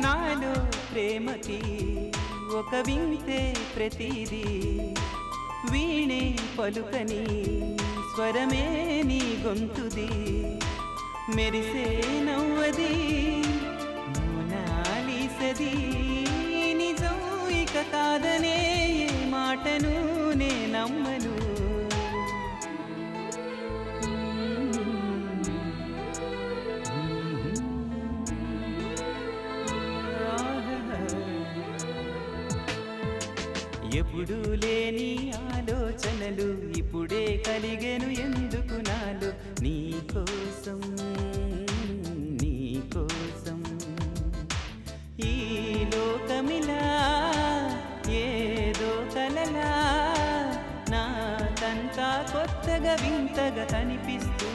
నాలో ప్రేమకి ఒక వింతే ప్రతిదీ వీణే పలుకని స్వరమే నీ గొంతుది మెరిసే నవ్వది మోనాలిసది నిజం ఇక కాదనే మాటను నే నమ్మను ఎప్పుడు లేని ఆలోచనలు ఇప్పుడే కలిగెను ఎందుకు నాలో నీకోసం నీకోసం ఈ లోకమిలా ఏదో కలలా నాకంతా కొత్తగా వింతగా కనిపిస్తూ